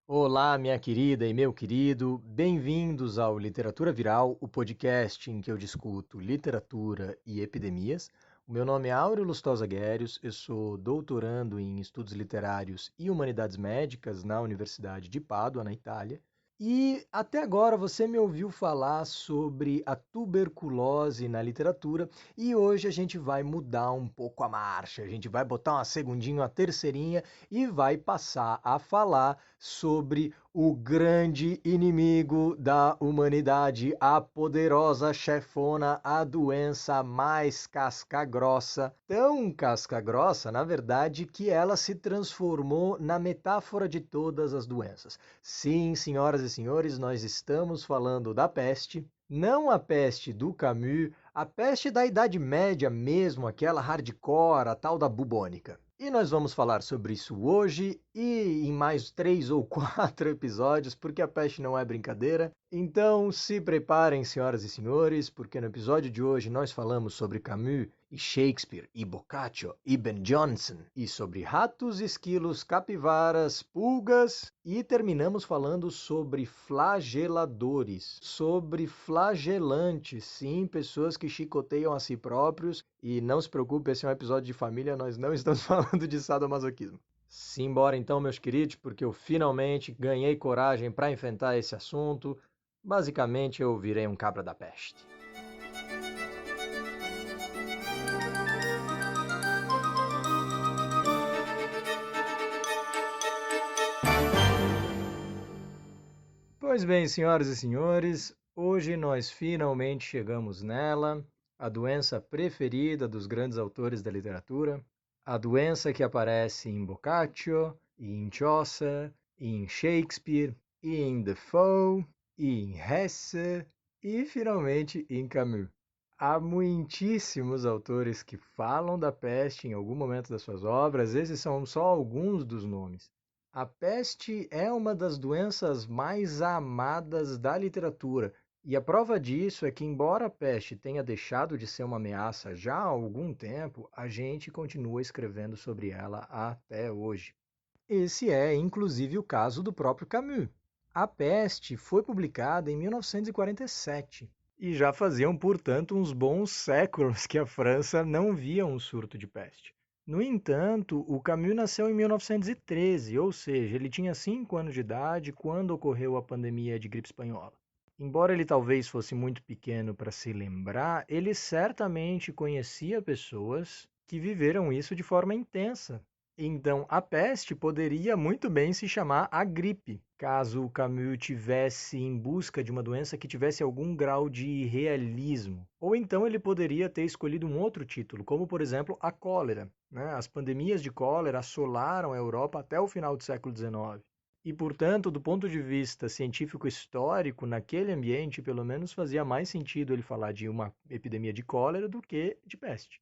Olá, minha querida e meu querido, bem-vindos ao Literatura Viral, o podcast em que eu discuto literatura e epidemias. O meu nome é Áureo Lustosa Guérios, eu sou doutorando em estudos literários e humanidades médicas na Universidade de Pádua, na Itália. E até agora você me ouviu falar sobre a tuberculose na literatura e hoje a gente vai mudar um pouco a marcha, a gente vai botar uma segundinha, uma terceirinha e vai passar a falar sobre o grande inimigo da humanidade, a poderosa chefona, a doença mais casca-grossa. Tão casca-grossa, na verdade, que ela se transformou na metáfora de todas as doenças. Sim, senhoras e senhores, nós estamos falando da peste. Não a peste do Camus, a peste da Idade Média mesmo, aquela hardcore, a tal da bubônica. E nós vamos falar sobre isso hoje e em mais 3 ou 4 episódios, porque a peste não é brincadeira. Então se preparem, senhoras e senhores, porque no episódio de hoje nós falamos sobre Camus e Shakespeare e Boccaccio e Ben Jonson e sobre ratos, esquilos, capivaras, pulgas e terminamos falando sobre flageladores, sobre flagelantes, sim, pessoas que chicoteiam a si próprios. E não se preocupe, esse é um episódio de família, nós não estamos falando de sadomasoquismo. Simbora então, meus queridos, porque eu finalmente ganhei coragem para enfrentar esse assunto. Basicamente, eu virei um cabra da peste. Pois bem, senhoras e senhores, hoje nós finalmente chegamos nela, a doença preferida dos grandes autores da literatura, a doença que aparece em Boccaccio, e em Chaucer, e em Shakespeare, e em Defoe, e em Hesse, e finalmente em Camus. Há muitíssimos autores que falam da peste em algum momento das suas obras, esses são só alguns dos nomes. A peste é uma das doenças mais amadas da literatura, e a prova disso é que, embora a peste tenha deixado de ser uma ameaça já há algum tempo, a gente continua escrevendo sobre ela até hoje. Esse é, inclusive, o caso do próprio Camus. A Peste foi publicada em 1947 e já faziam, portanto, uns bons séculos que a França não via um surto de peste. No entanto, o Camus nasceu em 1913, ou seja, ele tinha 5 anos de idade quando ocorreu a pandemia de gripe espanhola. Embora ele talvez fosse muito pequeno para se lembrar, ele certamente conhecia pessoas que viveram isso de forma intensa. Então, a peste poderia muito bem se chamar a gripe, caso o Camus tivesse em busca de uma doença que tivesse algum grau de realismo. Ou então ele poderia ter escolhido um outro título, como por exemplo a cólera. As pandemias de cólera assolaram a Europa até o final do século XIX. E, portanto, do ponto de vista científico histórico, naquele ambiente, pelo menos fazia mais sentido ele falar de uma epidemia de cólera do que de peste.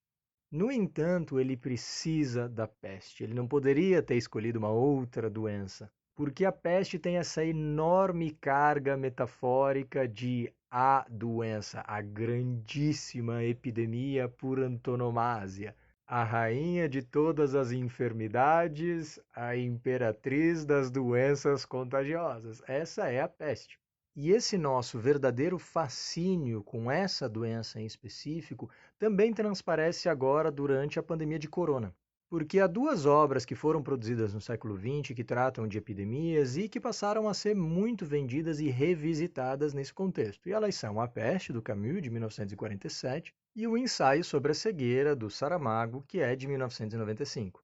No entanto, ele precisa da peste. Ele não poderia ter escolhido uma outra doença, porque a peste tem essa enorme carga metafórica de a doença, a grandíssima epidemia por antonomasia, a rainha de todas as enfermidades, a imperatriz das doenças contagiosas. Essa é a peste. E esse nosso verdadeiro fascínio com essa doença em específico também transparece agora durante a pandemia de corona. Porque há 2 obras que foram produzidas no século XX que tratam de epidemias e que passaram a ser muito vendidas e revisitadas nesse contexto. E elas são A Peste, do Camus, de 1947, e O Ensaio sobre a Cegueira, do Saramago, que é de 1995.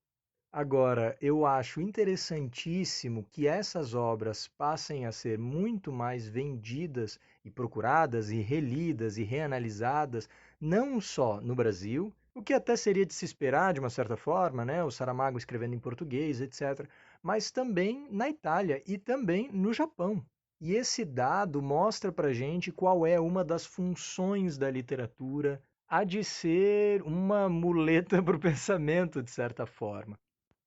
Agora, eu acho interessantíssimo que essas obras passem a ser muito mais vendidas e procuradas e relidas e reanalisadas, não só no Brasil, o que até seria de se esperar de uma certa forma, né? O Saramago escrevendo em português, etc., mas também na Itália e também no Japão. E esse dado mostra para gente qual é uma das funções da literatura, há de ser uma muleta para o pensamento, de certa forma.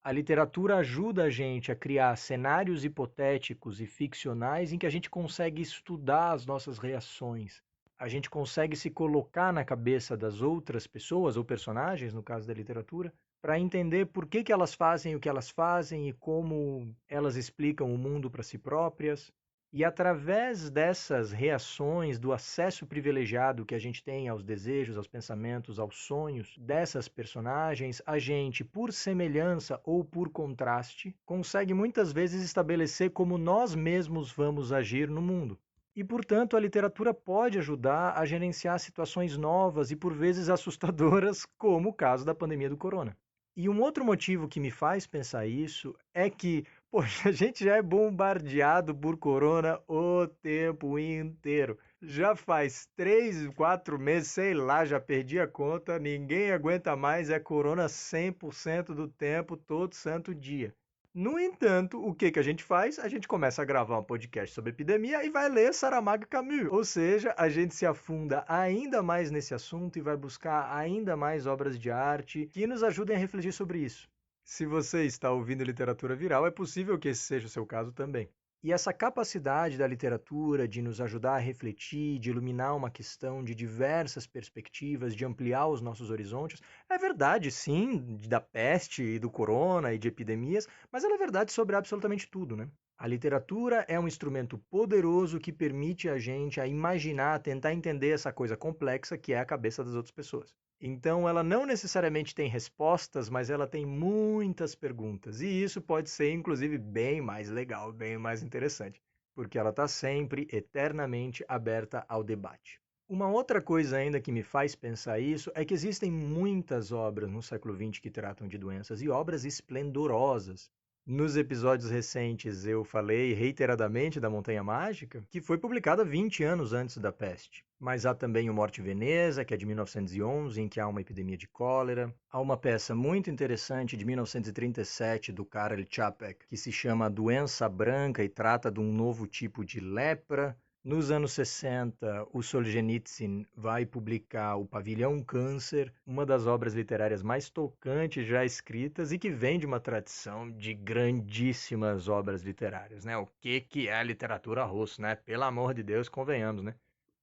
A literatura ajuda a gente a criar cenários hipotéticos e ficcionais em que a gente consegue estudar as nossas reações. A gente consegue se colocar na cabeça das outras pessoas ou personagens, no caso da literatura, para entender por que elas fazem o que elas fazem e como elas explicam o mundo para si próprias. E através dessas reações, do acesso privilegiado que a gente tem aos desejos, aos pensamentos, aos sonhos dessas personagens, a gente, por semelhança ou por contraste, consegue muitas vezes estabelecer como nós mesmos vamos agir no mundo. E, portanto, a literatura pode ajudar a gerenciar situações novas e, por vezes, assustadoras, como o caso da pandemia do corona. E um outro motivo que me faz pensar isso é que, poxa, a gente já é bombardeado por corona o tempo inteiro. Já faz 3, 4 meses, sei lá, já perdi a conta, ninguém aguenta mais, é corona 100% do tempo, todo santo dia. No entanto, o que a gente faz? A gente começa a gravar um podcast sobre epidemia e vai ler Saramago e Camus. Ou seja, a gente se afunda ainda mais nesse assunto e vai buscar ainda mais obras de arte que nos ajudem a refletir sobre isso. Se você está ouvindo literatura viral, é possível que esse seja o seu caso também. E essa capacidade da literatura de nos ajudar a refletir, de iluminar uma questão de diversas perspectivas, de ampliar os nossos horizontes, é verdade, sim, da peste e do corona e de epidemias, mas ela é verdade sobre absolutamente tudo, né? A literatura é um instrumento poderoso que permite a gente a imaginar, tentar entender essa coisa complexa que é a cabeça das outras pessoas. Então, ela não necessariamente tem respostas, mas ela tem muitas perguntas. E isso pode ser, inclusive, bem mais legal, bem mais interessante, porque ela está sempre, eternamente aberta ao debate. Uma outra coisa ainda que me faz pensar isso é que existem muitas obras no século XX que tratam de doenças e obras esplendorosas. Nos episódios recentes eu falei reiteradamente da Montanha Mágica, que foi publicada 20 anos antes da peste. Mas há também o Morte em Veneza, que é de 1911, em que há uma epidemia de cólera. Há uma peça muito interessante de 1937 do Karel Čapek, que se chama A Doença Branca e trata de um novo tipo de lepra. Nos anos 60, o Solzhenitsyn vai publicar O Pavilhão Câncer, uma das obras literárias mais tocantes já escritas e que vem de uma tradição de grandíssimas obras literárias, né? O que é literatura russa, né? Pelo amor de Deus, convenhamos, né?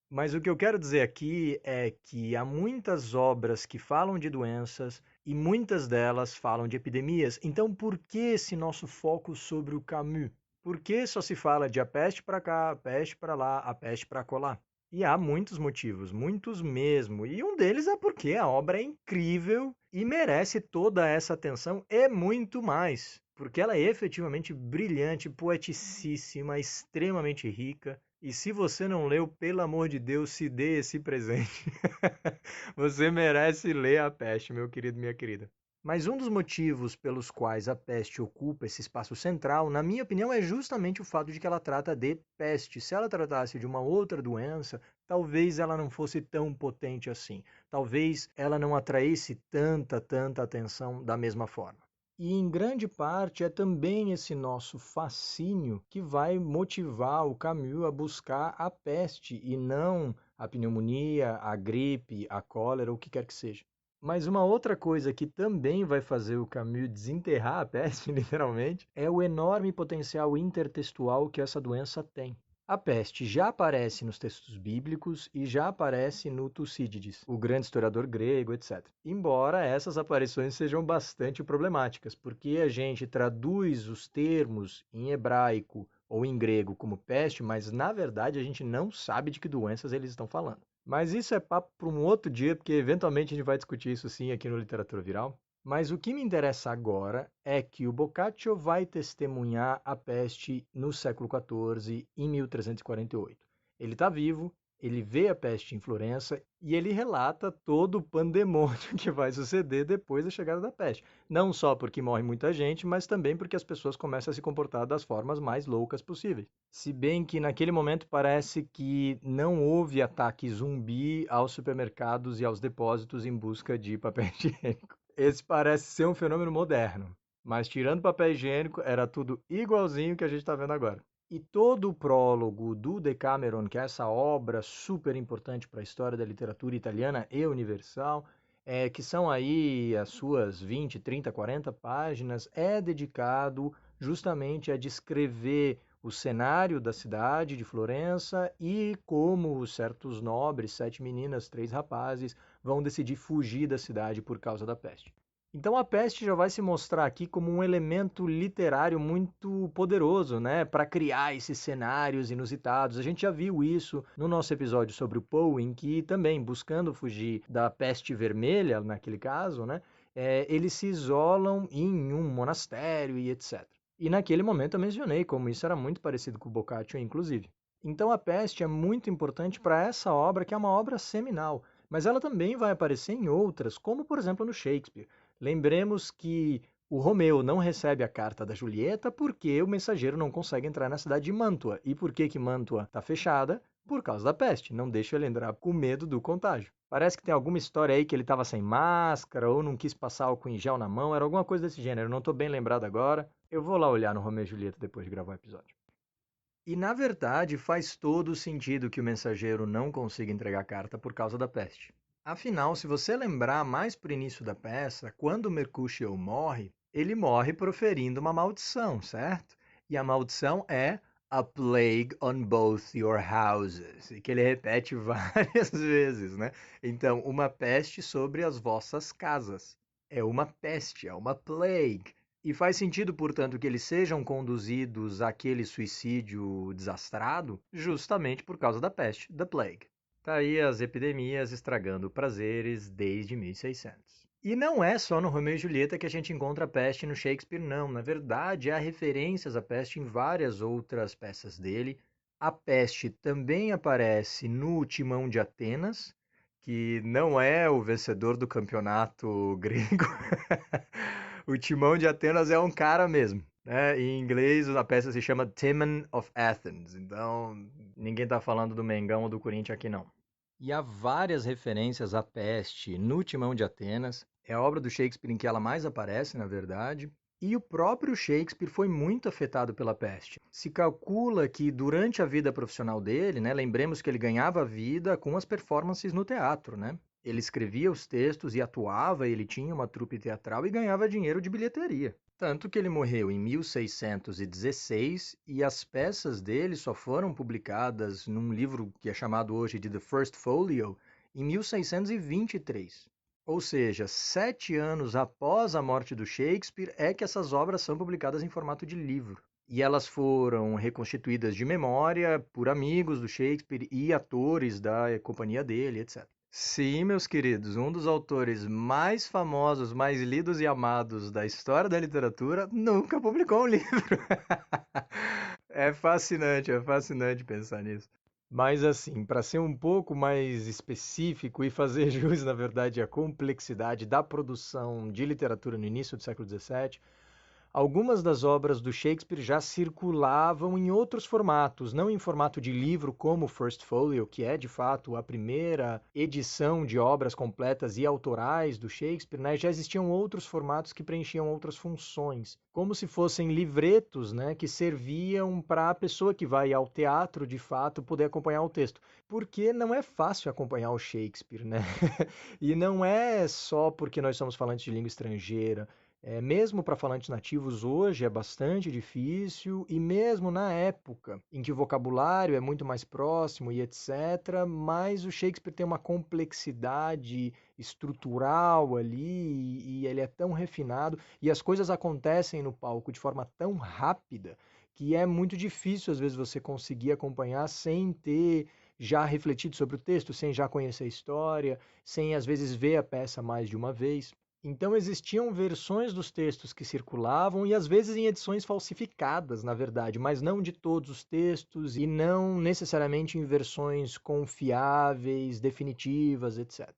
Mas o que eu quero dizer aqui é que há muitas obras que falam de doenças e muitas delas falam de epidemias. Então, por que esse nosso foco sobre o Camus? Por que só se fala de a peste para cá, a peste para lá, a peste para colar? E há muitos motivos, muitos mesmo. E um deles é porque a obra é incrível e merece toda essa atenção e muito mais. Porque ela é efetivamente brilhante, poeticíssima, extremamente rica. E se você não leu, pelo amor de Deus, se dê esse presente. Você merece ler A Peste, meu querido, minha querida. Mas um dos motivos pelos quais a peste ocupa esse espaço central, na minha opinião, é justamente o fato de que ela trata de peste. Se ela tratasse de uma outra doença, talvez ela não fosse tão potente assim. Talvez ela não atraísse tanta atenção da mesma forma. E em grande parte é também esse nosso fascínio que vai motivar o Camus a buscar a peste e não a pneumonia, a gripe, a cólera, o que quer que seja. Mas uma outra coisa que também vai fazer o Camus desenterrar a peste, literalmente, é o enorme potencial intertextual que essa doença tem. A peste já aparece nos textos bíblicos e já aparece no Tucídides, o grande historiador grego, etc. Embora essas aparições sejam bastante problemáticas, porque a gente traduz os termos em hebraico ou em grego como peste, mas na verdade a gente não sabe de que doenças eles estão falando. Mas isso é papo para um outro dia, porque eventualmente a gente vai discutir isso sim aqui no Literatura Viral. Mas o que me interessa agora é que o Boccaccio vai testemunhar a peste no século XIV, em 1348. Ele está vivo, ele vê a peste em Florença e ele relata todo o pandemônio que vai suceder depois da chegada da peste. Não só porque morre muita gente, mas também porque as pessoas começam a se comportar das formas mais loucas possíveis. Se bem que naquele momento parece que não houve ataque zumbi aos supermercados e aos depósitos em busca de papel higiênico. Esse parece ser um fenômeno moderno, mas tirando papel higiênico, era tudo igualzinho que a gente está vendo agora. E todo o prólogo do Decameron, que é essa obra super importante para a história da literatura italiana e universal, que são aí as suas 20, 30, 40 páginas, é dedicado justamente a descrever o cenário da cidade de Florença e como certos nobres, 7 meninas, 3 rapazes, vão decidir fugir da cidade por causa da peste. Então a peste já vai se mostrar aqui como um elemento literário muito poderoso, né, para criar esses cenários inusitados. A gente já viu isso no nosso episódio sobre o Poe, em que também, buscando fugir da peste vermelha, naquele caso, né, eles se isolam em um monastério e etc. E naquele momento eu mencionei como isso era muito parecido com o Boccaccio, inclusive. Então a peste é muito importante para essa obra, que é uma obra seminal, mas ela também vai aparecer em outras, como por exemplo no Shakespeare. Lembremos que o Romeu não recebe a carta da Julieta porque o mensageiro não consegue entrar na cidade de Mântua. E por que Mântua está fechada? Por causa da peste. Não deixa ele entrar com medo do contágio. Parece que tem alguma história aí que ele estava sem máscara ou não quis passar álcool em gel na mão. Era alguma coisa desse gênero. Não estou bem lembrado agora. Eu vou lá olhar no Romeu e Julieta depois de gravar o episódio. E na verdade faz todo sentido que o mensageiro não consiga entregar a carta por causa da peste. Afinal, se você lembrar mais para o início da peça, quando Mercutio morre, ele morre proferindo uma maldição, certo? E a maldição é a plague on both your houses, e que ele repete várias vezes, né? Então, uma peste sobre as vossas casas. É uma peste, é uma plague. E faz sentido, portanto, que eles sejam conduzidos àquele suicídio desastrado justamente por causa da peste, the plague. Tá aí as epidemias estragando prazeres desde 1600. E não é só no Romeu e Julieta que a gente encontra a peste no Shakespeare, não. Na verdade, há referências à peste em várias outras peças dele. A peste também aparece no Timão de Atenas, que não é o vencedor do campeonato grego. O Timão de Atenas é um cara mesmo. Né? Em inglês, a peça se chama Timon of Athens. Então, ninguém está falando do Mengão ou do Corinthians aqui, não. E há várias referências à peste no Timão de Atenas. É a obra do Shakespeare em que ela mais aparece, na verdade. E o próprio Shakespeare foi muito afetado pela peste. Se calcula que durante a vida profissional dele, né, lembremos que ele ganhava vida com as performances no teatro, né? Ele escrevia os textos e atuava, ele tinha uma trupe teatral e ganhava dinheiro de bilheteria. Tanto que ele morreu em 1616 e as peças dele só foram publicadas num livro que é chamado hoje de The First Folio em 1623. Ou seja, 7 anos após a morte do Shakespeare é que essas obras são publicadas em formato de livro. E elas foram reconstituídas de memória por amigos do Shakespeare e atores da companhia dele, etc. Sim, meus queridos, um dos autores mais famosos, mais lidos e amados da história da literatura nunca publicou um livro. É fascinante pensar nisso. Mas assim, para ser um pouco mais específico e fazer jus, na verdade, à complexidade da produção de literatura no início do século XVII, algumas das obras do Shakespeare já circulavam em outros formatos, não em formato de livro como o First Folio, que é de fato a primeira edição de obras completas e autorais do Shakespeare, né? Já existiam outros formatos que preenchiam outras funções, como se fossem livretos, né, que serviam para a pessoa que vai ao teatro de fato poder acompanhar o texto. Porque não é fácil acompanhar o Shakespeare, né? E não é só porque nós somos falantes de língua estrangeira. Mesmo para falantes nativos hoje é bastante difícil, e mesmo na época em que o vocabulário é muito mais próximo e etc., mas o Shakespeare tem uma complexidade estrutural ali e ele é tão refinado e as coisas acontecem no palco de forma tão rápida que é muito difícil às vezes você conseguir acompanhar sem ter já refletido sobre o texto, sem já conhecer a história, sem às vezes ver a peça mais de uma vez. Então existiam versões dos textos que circulavam e às vezes em edições falsificadas, na verdade, mas não de todos os textos e não necessariamente em versões confiáveis, definitivas, etc.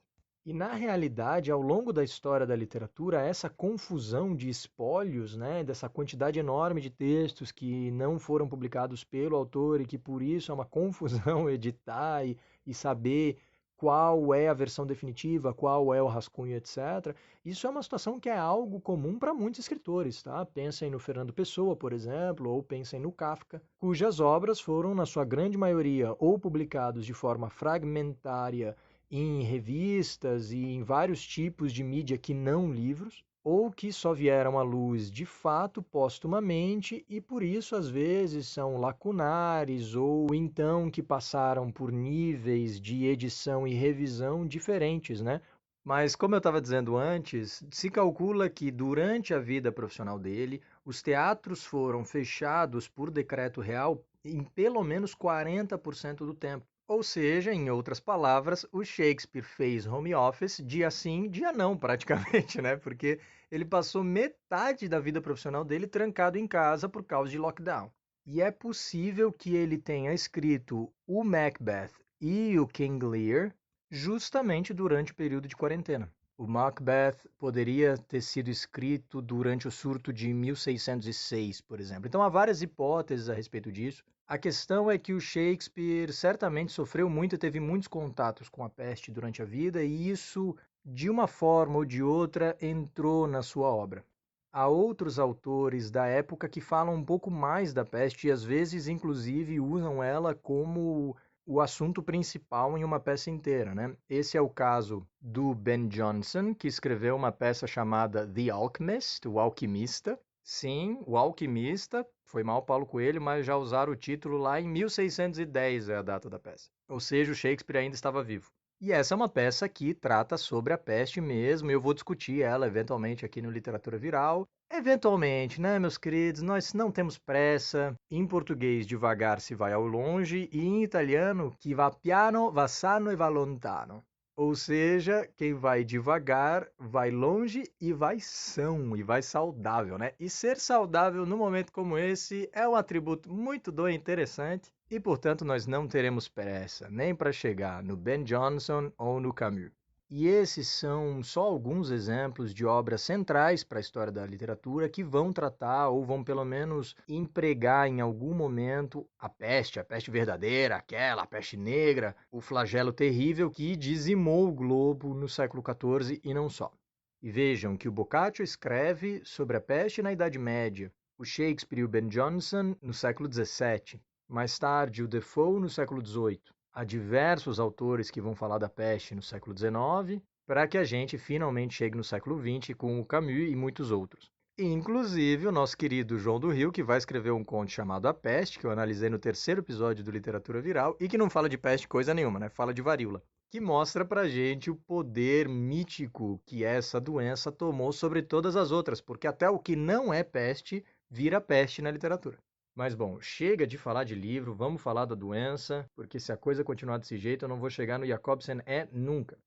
E na realidade, ao longo da história da literatura, essa confusão de espólios, né, dessa quantidade enorme de textos que não foram publicados pelo autor e que por isso é uma confusão editar e saber qual é a versão definitiva, qual é o rascunho, etc. Isso é uma situação que é algo comum para muitos escritores, tá? Pensem no Fernando Pessoa, por exemplo, ou pensem no Kafka, cujas obras foram, na sua grande maioria, ou publicados de forma fragmentária em revistas e em vários tipos de mídia que não livros, ou que só vieram à luz de fato póstumamente e por isso às vezes são lacunares ou então que passaram por níveis de edição e revisão diferentes, né? Mas, como eu estava dizendo antes, se calcula que durante a vida profissional dele, os teatros foram fechados por decreto real em pelo menos 40% do tempo. Ou seja, em outras palavras, o Shakespeare fez home office dia sim, dia não, praticamente, né? Porque ele passou metade da vida profissional dele trancado em casa por causa de lockdown. E é possível que ele tenha escrito o Macbeth e o King Lear justamente durante o período de quarentena. O Macbeth poderia ter sido escrito durante o surto de 1606, por exemplo. Então há várias hipóteses a respeito disso. A questão é que o Shakespeare certamente sofreu muito e teve muitos contatos com a peste durante a vida, e isso, de uma forma ou de outra, entrou na sua obra. Há outros autores da época que falam um pouco mais da peste e às vezes, inclusive, usam ela como o assunto principal em uma peça inteira, né? Esse é o caso do Ben Jonson, que escreveu uma peça chamada The Alchemist, o Alquimista. Sim, o Alquimista, foi mal Paulo Coelho, mas já usaram o título lá em 1610, é a data da peça. Ou seja, o Shakespeare ainda estava vivo. E essa é uma peça que trata sobre a peste mesmo, e eu vou discutir ela eventualmente aqui no Literatura Viral. Eventualmente, né, meus queridos, nós não temos pressa. Em português, devagar se vai ao longe, e em italiano, chi va piano va sano e va lontano. Ou seja, quem vai devagar, vai longe e vai são, e vai saudável, né? E ser saudável num momento como esse é um atributo muito do interessante, e portanto nós não teremos pressa, nem para chegar no Ben Jonson ou no Camus. E esses são só alguns exemplos de obras centrais para a história da literatura que vão tratar ou vão pelo menos empregar em algum momento a peste verdadeira, aquela, a peste negra, o flagelo terrível que dizimou o globo no século XIV e não só. E vejam que o Boccaccio escreve sobre a peste na Idade Média, o Shakespeare e o Ben Jonson no século XVII, mais tarde o Defoe no século XVIII. Há diversos autores que vão falar da peste no século XIX, para que a gente finalmente chegue no século XX com o Camus e muitos outros. E, inclusive, o nosso querido João do Rio, que vai escrever um conto chamado A Peste, que eu analisei no terceiro episódio do Literatura Viral, e que não fala de peste coisa nenhuma, né? Fala de varíola. Que mostra pra gente o poder mítico que essa doença tomou sobre todas as outras, porque até o que não é peste vira peste na literatura. Mas bom, chega de falar de livro, vamos falar da doença, porque se a coisa continuar desse jeito, eu não vou chegar no Jacobsen nunca.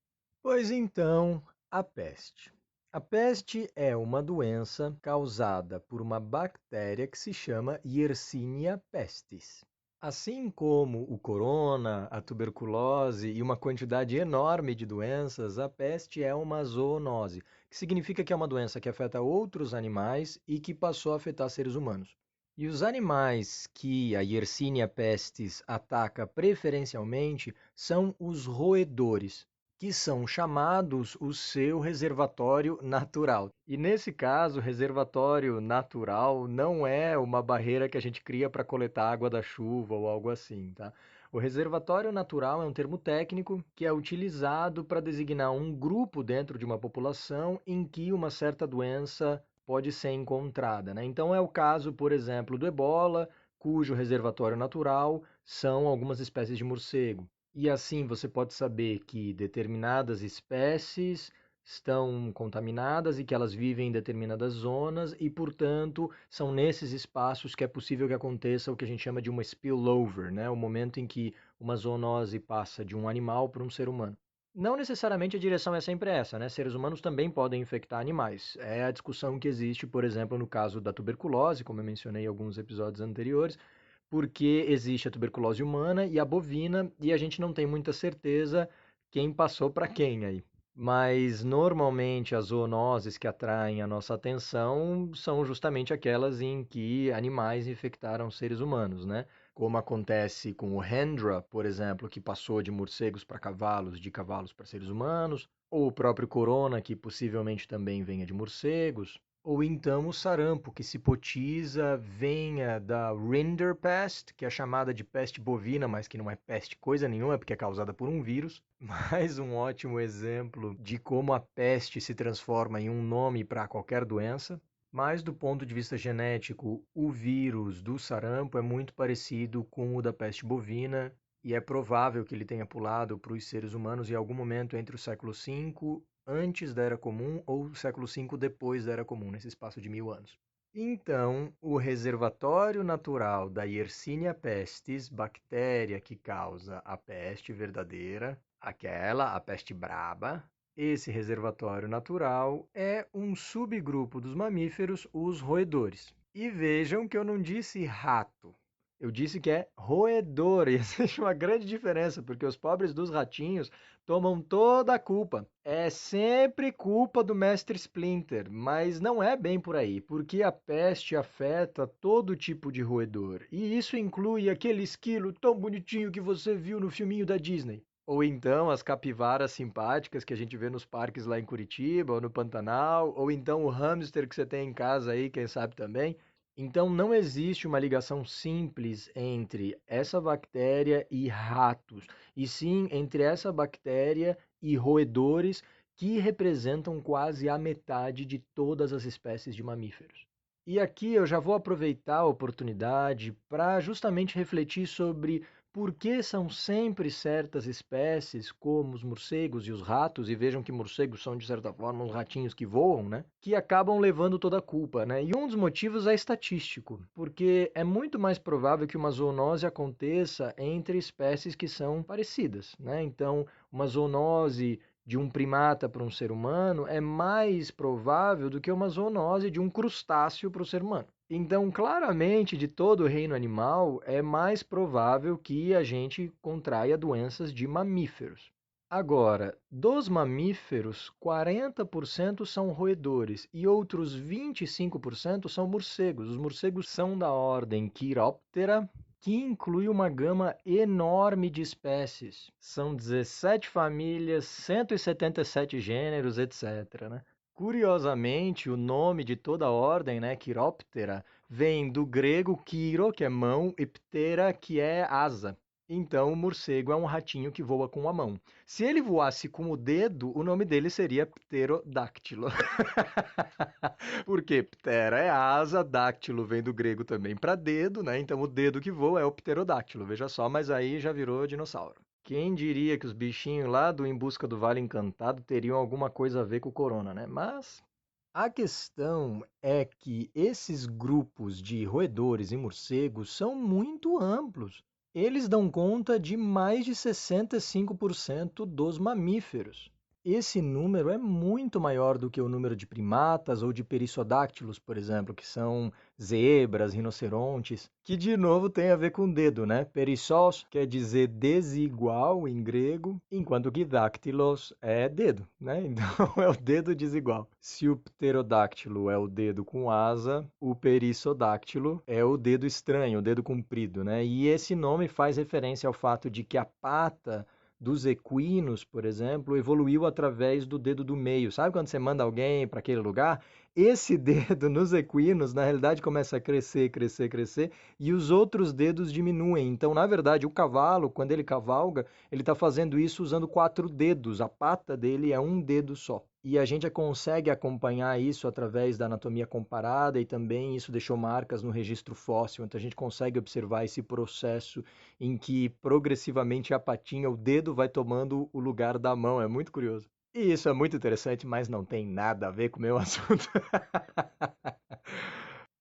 Pois então, a peste. A peste é uma doença causada por uma bactéria que se chama Yersinia pestis. Assim como o corona, a tuberculose e uma quantidade enorme de doenças, a peste é uma zoonose, que significa que é uma doença que afeta outros animais e que passou a afetar seres humanos. E os animais que a Yersinia pestis ataca preferencialmente são os roedores, que são chamados o seu reservatório natural. E nesse caso, o reservatório natural não é uma barreira que a gente cria para coletar água da chuva ou algo assim, tá? O reservatório natural é um termo técnico que é utilizado para designar um grupo dentro de uma população em que uma certa doença pode ser encontrada, né? Então é o caso, por exemplo, do ebola, cujo reservatório natural são algumas espécies de morcego. E assim você pode saber que determinadas espécies estão contaminadas e que elas vivem em determinadas zonas e, portanto, são nesses espaços que é possível que aconteça o que a gente chama de uma spillover, né? O momento em que uma zoonose passa de um animal para um ser humano. Não necessariamente a direção é sempre essa, né? Seres humanos também podem infectar animais. É a discussão que existe, por exemplo, no caso da tuberculose, como eu mencionei em alguns episódios anteriores, porque existe a tuberculose humana e a bovina, e a gente não tem muita certeza quem passou para quem aí. Mas normalmente as zoonoses que atraem a nossa atenção são justamente aquelas em que animais infectaram seres humanos, né? Como acontece com o Hendra, por exemplo, que passou de morcegos para cavalos, de cavalos para seres humanos, ou o próprio corona, que possivelmente também venha de morcegos, ou então o sarampo, que se hipotiza venha da Rinderpest, que é chamada de peste bovina, mas que não é peste coisa nenhuma, porque é causada por um vírus. Mais um ótimo exemplo de como a peste se transforma em um nome para qualquer doença. Mas do ponto de vista genético, o vírus do sarampo é muito parecido com o da peste bovina, e é provável que ele tenha pulado para os seres humanos em algum momento entre o século V antes da Era Comum ou século V depois da Era Comum, nesse espaço de 1000 anos. Então, o reservatório natural da Yersinia pestis, bactéria que causa a peste verdadeira, a peste braba, esse reservatório natural é um subgrupo dos mamíferos, os roedores. E vejam que eu não disse rato, eu disse que é roedor, e existe uma grande diferença, porque os pobres dos ratinhos tomam toda a culpa. É sempre culpa do mestre Splinter, mas não é bem por aí, porque a peste afeta todo tipo de roedor, e isso inclui aquele esquilo tão bonitinho que você viu no filminho da Disney. Ou então as capivaras simpáticas que a gente vê nos parques lá em Curitiba ou no Pantanal, ou então o hamster que você tem em casa aí, quem sabe também. Então, não existe uma ligação simples entre essa bactéria e ratos, e sim entre essa bactéria e roedores, que representam quase a metade de todas as espécies de mamíferos. E aqui eu já vou aproveitar a oportunidade para justamente refletir sobre por que são sempre certas espécies, como os morcegos e os ratos, e vejam que morcegos são, de certa forma, uns ratinhos que voam, né? Que acabam levando toda a culpa, né? E um dos motivos é estatístico, porque é muito mais provável que uma zoonose aconteça entre espécies que são parecidas, né? Então, uma zoonose de um primata para um ser humano é mais provável do que uma zoonose de um crustáceo para o ser humano. Então, claramente, de todo o reino animal, é mais provável que a gente contraia doenças de mamíferos. Agora, dos mamíferos, 40% são roedores e outros 25% são morcegos. Os morcegos são da ordem Chiroptera, que inclui uma gama enorme de espécies. São 17 famílias, 177 gêneros, etc., né? Curiosamente, o nome de toda a ordem, né, Chiroptera, vem do grego chiro, que é mão, e ptera, que é asa. Então, o morcego é um ratinho que voa com a mão. Se ele voasse com o dedo, o nome dele seria pterodáctilo. Porque ptera é asa, dáctilo vem do grego também para dedo, né? Então, o dedo que voa é o pterodáctilo. Veja só, mas aí já virou dinossauro. Quem diria que os bichinhos lá do Em Busca do Vale Encantado teriam alguma coisa a ver com o corona, né? Mas a questão é que esses grupos de roedores e morcegos são muito amplos. Eles dão conta de mais de 65% dos mamíferos. Esse número é muito maior do que o número de primatas ou de perissodáctilos, por exemplo, que são zebras, rinocerontes, que de novo tem a ver com dedo, né? Perissos quer dizer desigual em grego, enquanto que dáctilos é dedo, né? Então é o dedo desigual. Se o pterodáctilo é o dedo com asa, o perissodáctilo é o dedo estranho, o dedo comprido, né? E esse nome faz referência ao fato de que a pata dos equinos, por exemplo, evoluiu através do dedo do meio. Sabe quando você manda alguém para aquele lugar? Esse dedo nos equinos, na realidade, começa a crescer, crescer, crescer, e os outros dedos diminuem. Então, na verdade, o cavalo, quando ele cavalga, ele está fazendo isso usando 4 dedos. A pata dele é um dedo só. E a gente consegue acompanhar isso através da anatomia comparada e também isso deixou marcas no registro fóssil. Então a gente consegue observar esse processo em que progressivamente a patinha, o dedo vai tomando o lugar da mão. É muito curioso. E isso é muito interessante, mas não tem nada a ver com o meu assunto.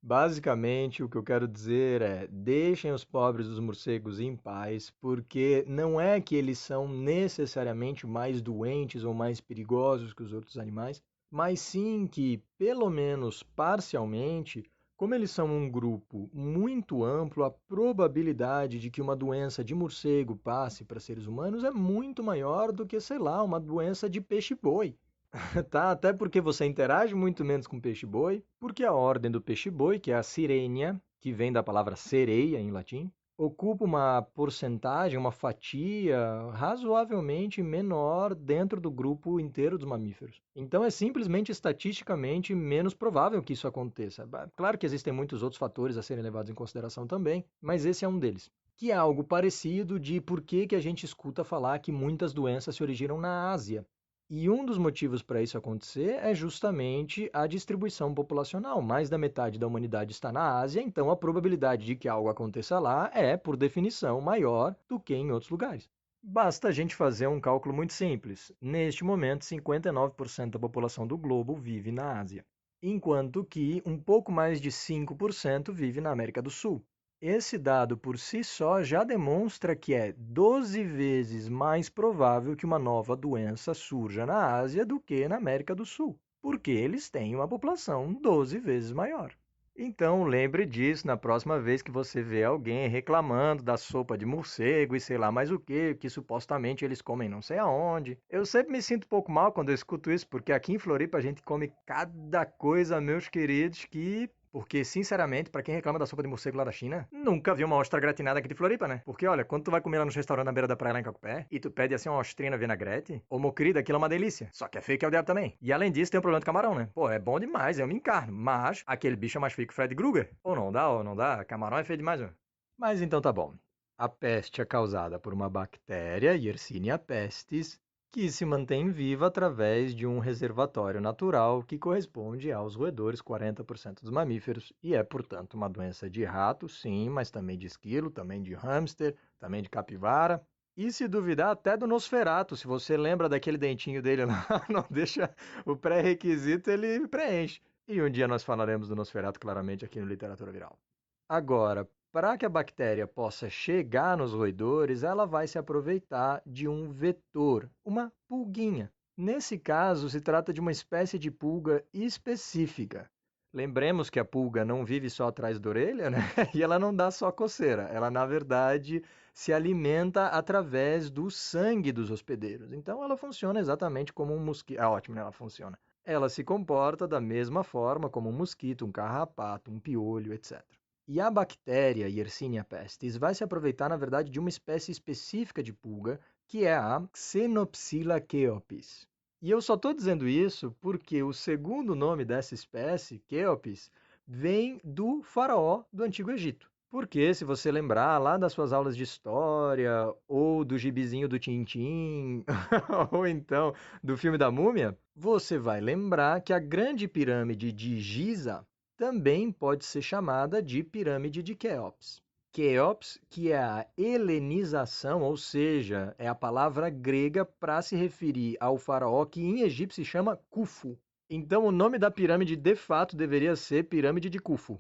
Basicamente, o que eu quero dizer é: deixem os pobres dos morcegos em paz, porque não é que eles são necessariamente mais doentes ou mais perigosos que os outros animais, mas sim que, pelo menos parcialmente, como eles são um grupo muito amplo, a probabilidade de que uma doença de morcego passe para seres humanos é muito maior do que, sei lá, uma doença de peixe-boi. Tá? Até porque você interage muito menos com peixe-boi, porque a ordem do peixe-boi, que é a Sirenia, que vem da palavra sereia em latim, ocupa uma porcentagem, uma fatia razoavelmente menor dentro do grupo inteiro dos mamíferos. Então é simplesmente estatisticamente menos provável que isso aconteça. Claro que existem muitos outros fatores a serem levados em consideração também, mas esse é um deles. Que é algo parecido de por que a gente escuta falar que muitas doenças se originam na Ásia. E um dos motivos para isso acontecer é justamente a distribuição populacional. Mais da metade da humanidade está na Ásia, então a probabilidade de que algo aconteça lá é, por definição, maior do que em outros lugares. Basta a gente fazer um cálculo muito simples. Neste momento, 59% da população do globo vive na Ásia, enquanto que um pouco mais de 5% vive na América do Sul. Esse dado por si só já demonstra que é 12 vezes mais provável que uma nova doença surja na Ásia do que na América do Sul, porque eles têm uma população 12 vezes maior. Então, lembre disso na próxima vez que você vê alguém reclamando da sopa de morcego e sei lá mais o que supostamente eles comem não sei aonde. Eu sempre me sinto um pouco mal quando eu escuto isso, porque aqui em Floripa a gente come cada coisa, meus queridos, que porque, sinceramente, pra quem reclama da sopa de morcego lá da China, nunca viu uma ostra gratinada aqui de Floripa, né? Porque, olha, quando tu vai comer lá nos restaurantes na beira da praia lá em Cacupé, e tu pede assim uma ostrinha na vinagrete, ô meu querido, aquilo é uma delícia. Só que é feio que é o diabo também. E além disso, tem o problema do camarão, né? Pô, é bom demais, eu me encarno. Mas, aquele bicho é mais feio que o Fred Krueger. Ou não dá. Camarão é feio demais, mano. Mas então tá bom. A peste é causada por uma bactéria, Yersinia pestis, que se mantém viva através de um reservatório natural que corresponde aos roedores, 40% dos mamíferos, e é, portanto, uma doença de rato, sim, mas também de esquilo, também de hamster, também de capivara. E se duvidar, até do Nosferatu, se você lembra daquele dentinho dele lá, não deixa o pré-requisito, ele preenche. E um dia nós falaremos do Nosferatu claramente aqui no Literatura Viral. Agora, para que a bactéria possa chegar nos roedores, ela vai se aproveitar de um vetor, uma pulguinha. Nesse caso, se trata de uma espécie de pulga específica. Lembremos que a pulga não vive só atrás da orelha, né? E ela não dá só coceira. Ela, na verdade, se alimenta através do sangue dos hospedeiros. Então, ela funciona exatamente como um mosquito. Ah, ótimo, né? Ela funciona. Ela se comporta da mesma forma como um mosquito, um carrapato, um piolho, etc. E a bactéria Yersinia pestis vai se aproveitar, na verdade, de uma espécie específica de pulga, que é a Xenopsila chaeopis. E eu só estou dizendo isso porque o segundo nome dessa espécie, Chaeopis, vem do faraó do Antigo Egito. Porque, se você lembrar lá das suas aulas de história, ou do gibizinho do Tintim, ou então do filme da Múmia, você vai lembrar que a grande pirâmide de Giza também pode ser chamada de pirâmide de Quéops. Quéops, que é a helenização, ou seja, é a palavra grega para se referir ao faraó que em egípcio se chama Khufu. Então, o nome da pirâmide de fato deveria ser Pirâmide de Khufu.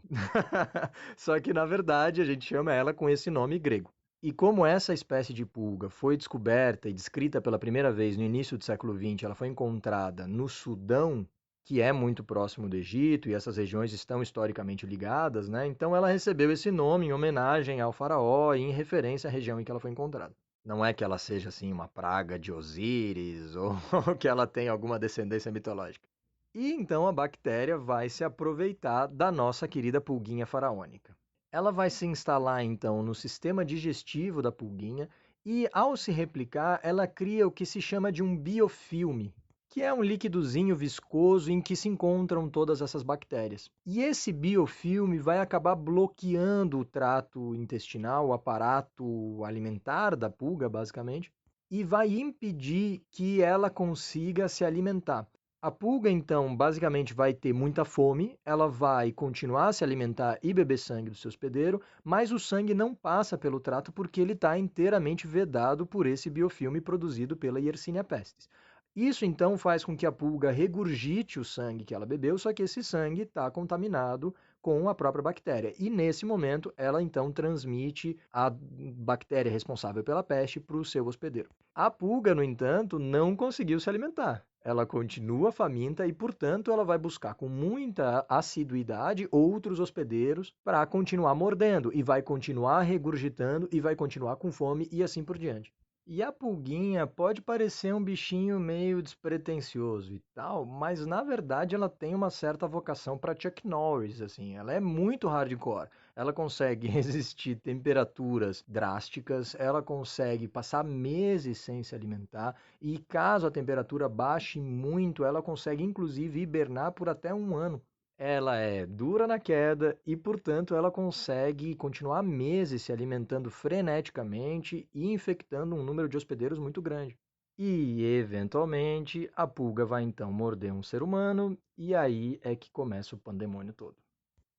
Só que, na verdade, a gente chama ela com esse nome grego. E como essa espécie de pulga foi descoberta e descrita pela primeira vez no início do século XX, ela foi encontrada no Sudão, que é muito próximo do Egito, e essas regiões estão historicamente ligadas, né? Então ela recebeu esse nome em homenagem ao faraó e em referência à região em que ela foi encontrada. Não é que ela seja assim uma praga de Osíris ou que ela tenha alguma descendência mitológica. E então a bactéria vai se aproveitar da nossa querida pulguinha faraônica. Ela vai se instalar então no sistema digestivo da pulguinha e, ao se replicar, ela cria o que se chama de um biofilme, que é um líquidozinho viscoso em que se encontram todas essas bactérias. E esse biofilme vai acabar bloqueando o trato intestinal, o aparato alimentar da pulga, basicamente, e vai impedir que ela consiga se alimentar. A pulga, então, basicamente vai ter muita fome, ela vai continuar a se alimentar e beber sangue do seu hospedeiro, mas o sangue não passa pelo trato porque ele está inteiramente vedado por esse biofilme produzido pela Yersinia pestis. Isso, então, faz com que a pulga regurgite o sangue que ela bebeu, só que esse sangue está contaminado com a própria bactéria. E, nesse momento, ela, então, transmite a bactéria responsável pela peste para o seu hospedeiro. A pulga, no entanto, não conseguiu se alimentar. Ela continua faminta e, portanto, ela vai buscar com muita assiduidade outros hospedeiros para continuar mordendo e vai continuar regurgitando e vai continuar com fome e assim por diante. E a pulguinha pode parecer um bichinho meio despretensioso e tal, mas na verdade ela tem uma certa vocação para Chuck Norris, assim, ela é muito hardcore. Ela consegue resistir temperaturas drásticas, ela consegue passar meses sem se alimentar e caso a temperatura baixe muito, ela consegue inclusive hibernar por até um ano. Ela é dura na queda e, portanto, ela consegue continuar meses se alimentando freneticamente e infectando um número de hospedeiros muito grande. E, eventualmente, a pulga vai então morder um ser humano e aí é que começa o pandemônio todo.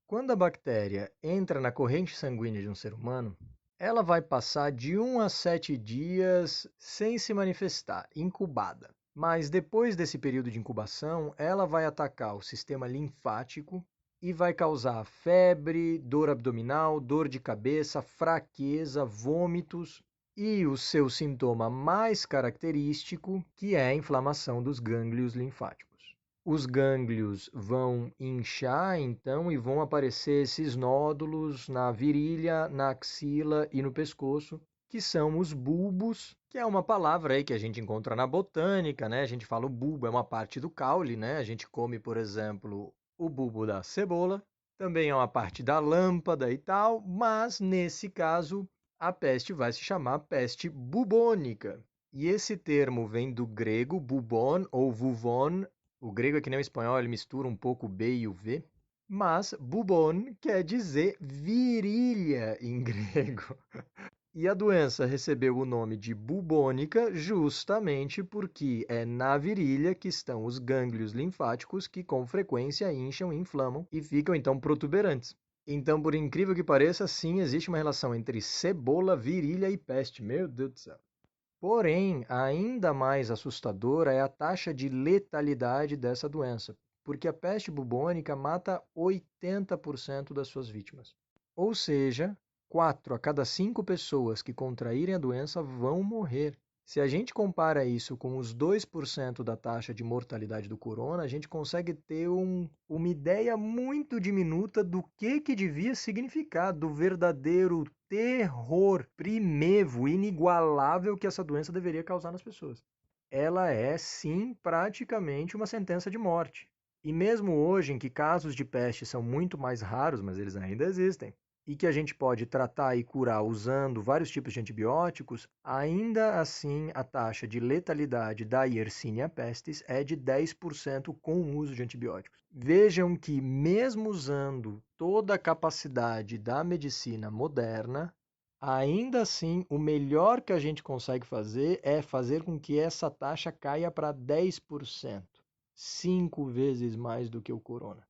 Quando a bactéria entra na corrente sanguínea de um ser humano, ela vai passar de 1 a 7 dias sem se manifestar, incubada. Mas depois desse período de incubação, ela vai atacar o sistema linfático e vai causar febre, dor abdominal, dor de cabeça, fraqueza, vômitos e o seu sintoma mais característico, que é a inflamação dos gânglios linfáticos. Os gânglios vão inchar, então, e vão aparecer esses nódulos na virilha, na axila e no pescoço, que são os bulbos, que é uma palavra aí que a gente encontra na botânica, né? A gente fala o bulbo é uma parte do caule, né? A gente come, por exemplo, o bulbo da cebola, também é uma parte da lâmpada e tal, mas nesse caso a peste vai se chamar peste bubônica. E esse termo vem do grego bubon ou vuvon. O grego é que nem o espanhol, ele mistura um pouco o B e o V. Mas bubon quer dizer virilha em grego. E a doença recebeu o nome de bubônica justamente porque é na virilha que estão os gânglios linfáticos que com frequência incham, inflamam e ficam então protuberantes. Então, por incrível que pareça, sim, existe uma relação entre cebola, virilha e peste. Meu Deus do céu. Porém, ainda mais assustadora é a taxa de letalidade dessa doença, porque a peste bubônica mata 80% das suas vítimas. Ou seja, 4 a cada 5 pessoas que contraírem a doença vão morrer. Se a gente compara isso com os 2% da taxa de mortalidade do corona, a gente consegue ter uma ideia muito diminuta do que devia significar, do verdadeiro terror primevo, inigualável que essa doença deveria causar nas pessoas. Ela é, sim, praticamente uma sentença de morte. E mesmo hoje, em que casos de peste são muito mais raros, mas eles ainda existem, e que a gente pode tratar e curar usando vários tipos de antibióticos, ainda assim a taxa de letalidade da Yersinia pestis é de 10% com o uso de antibióticos. Vejam que mesmo usando toda a capacidade da medicina moderna, ainda assim o melhor que a gente consegue fazer é fazer com que essa taxa caia para 10%, 5 vezes mais do que o corona.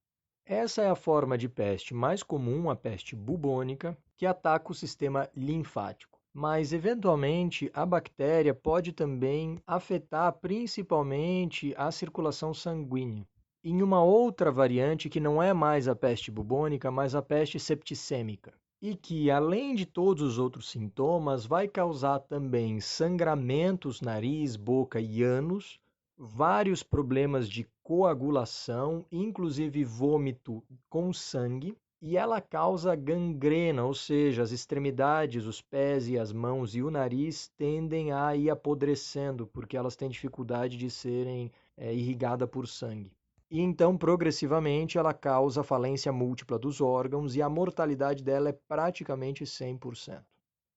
Essa é a forma de peste mais comum, a peste bubônica, que ataca o sistema linfático. Mas, eventualmente, a bactéria pode também afetar principalmente a circulação sanguínea. Em uma outra variante, que não é mais a peste bubônica, mas a peste septicêmica, e que, além de todos os outros sintomas, vai causar também sangramentos, nariz, boca e ânus, vários problemas de coagulação, inclusive vômito com sangue, e ela causa gangrena, ou seja, as extremidades, os pés e as mãos e o nariz tendem a ir apodrecendo, porque elas têm dificuldade de serem irrigadas por sangue. E então, progressivamente, ela causa falência múltipla dos órgãos e a mortalidade dela é praticamente 100%.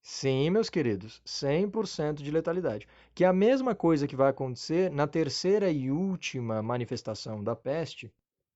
Sim, meus queridos, 100% de letalidade. Que é a mesma coisa que vai acontecer na terceira e última manifestação da peste,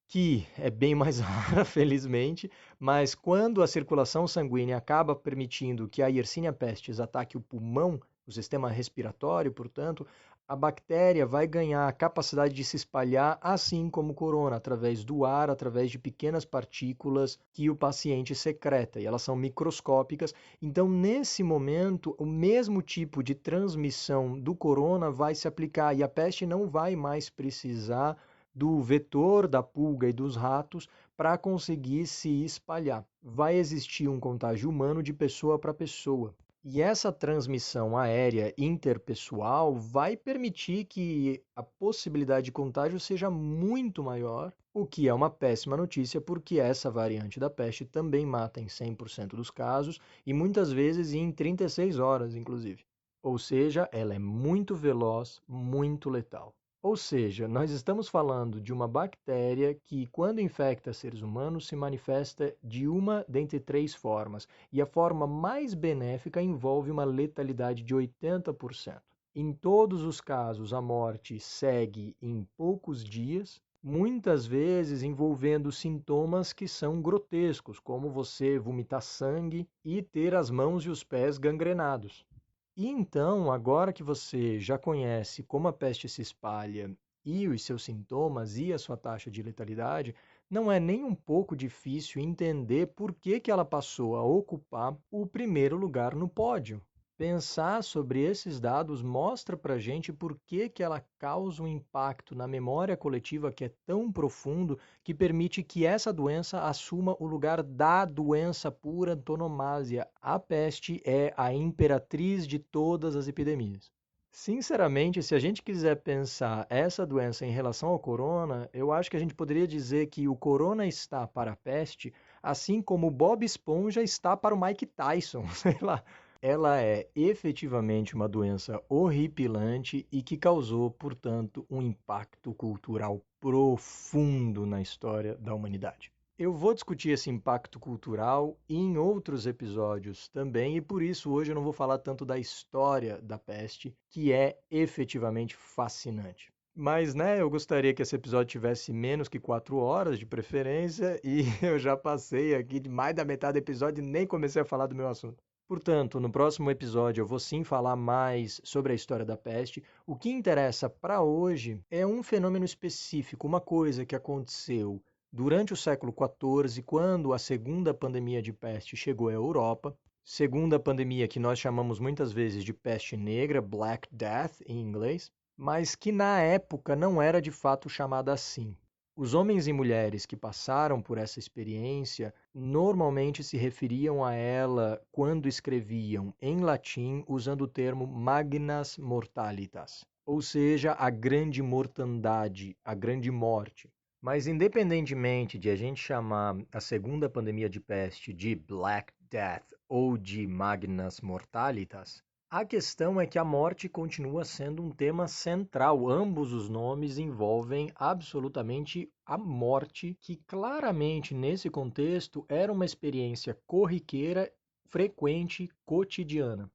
que é bem mais rara, felizmente, mas quando a circulação sanguínea acaba permitindo que a Yersinia pestis ataque o pulmão, o sistema respiratório, portanto, a bactéria vai ganhar a capacidade de se espalhar, assim como o corona, através do ar, através de pequenas partículas que o paciente secreta, e elas são microscópicas. Então, nesse momento, o mesmo tipo de transmissão do corona vai se aplicar e a peste não vai mais precisar do vetor da pulga e dos ratos para conseguir se espalhar. Vai existir um contágio humano de pessoa para pessoa. E essa transmissão aérea interpessoal vai permitir que a possibilidade de contágio seja muito maior, o que é uma péssima notícia, porque essa variante da peste também mata em 100% dos casos e muitas vezes em 36 horas, inclusive. Ou seja, ela é muito veloz, muito letal. Ou seja, nós estamos falando de uma bactéria que, quando infecta seres humanos, se manifesta de uma dentre 3 formas, e a forma mais benéfica envolve uma letalidade de 80%. Em todos os casos, a morte segue em poucos dias, muitas vezes envolvendo sintomas que são grotescos, como você vomitar sangue e ter as mãos e os pés gangrenados. E então, agora que você já conhece como a peste se espalha e os seus sintomas e a sua taxa de letalidade, não é nem um pouco difícil entender por que ela passou a ocupar o primeiro lugar no pódio. Pensar sobre esses dados mostra para a gente por que ela causa um impacto na memória coletiva que é tão profundo que permite que essa doença assuma o lugar da doença por antonomasia. A peste é a imperatriz de todas as epidemias. Sinceramente, se a gente quiser pensar essa doença em relação ao corona, eu acho que a gente poderia dizer que o corona está para a peste, assim como o Bob Esponja está para o Mike Tyson, sei lá. Ela é efetivamente uma doença horripilante e que causou, portanto, um impacto cultural profundo na história da humanidade. Eu vou discutir esse impacto cultural em outros episódios também, e por isso hoje eu não vou falar tanto da história da peste, que é efetivamente fascinante. Mas, né, eu gostaria que esse episódio tivesse menos que 4 horas de preferência, e eu já passei aqui de mais da metade do episódio e nem comecei a falar do meu assunto. Portanto, no próximo episódio eu vou sim falar mais sobre a história da peste. O que interessa para hoje é um fenômeno específico, uma coisa que aconteceu durante o século XIV, quando a segunda pandemia de peste chegou à Europa, segunda pandemia que nós chamamos muitas vezes de peste negra, Black Death em inglês, mas que na época não era de fato chamada assim. Os homens e mulheres que passaram por essa experiência normalmente se referiam a ela quando escreviam em latim usando o termo magnas mortalitas, ou seja, a grande mortandade, a grande morte. Mas independentemente de a gente chamar a segunda pandemia de peste de Black Death ou de Magnas Mortalitas, a questão é que a morte continua sendo um tema central. Ambos os nomes envolvem absolutamente a morte, que claramente nesse contexto era uma experiência corriqueira, frequente, cotidiana.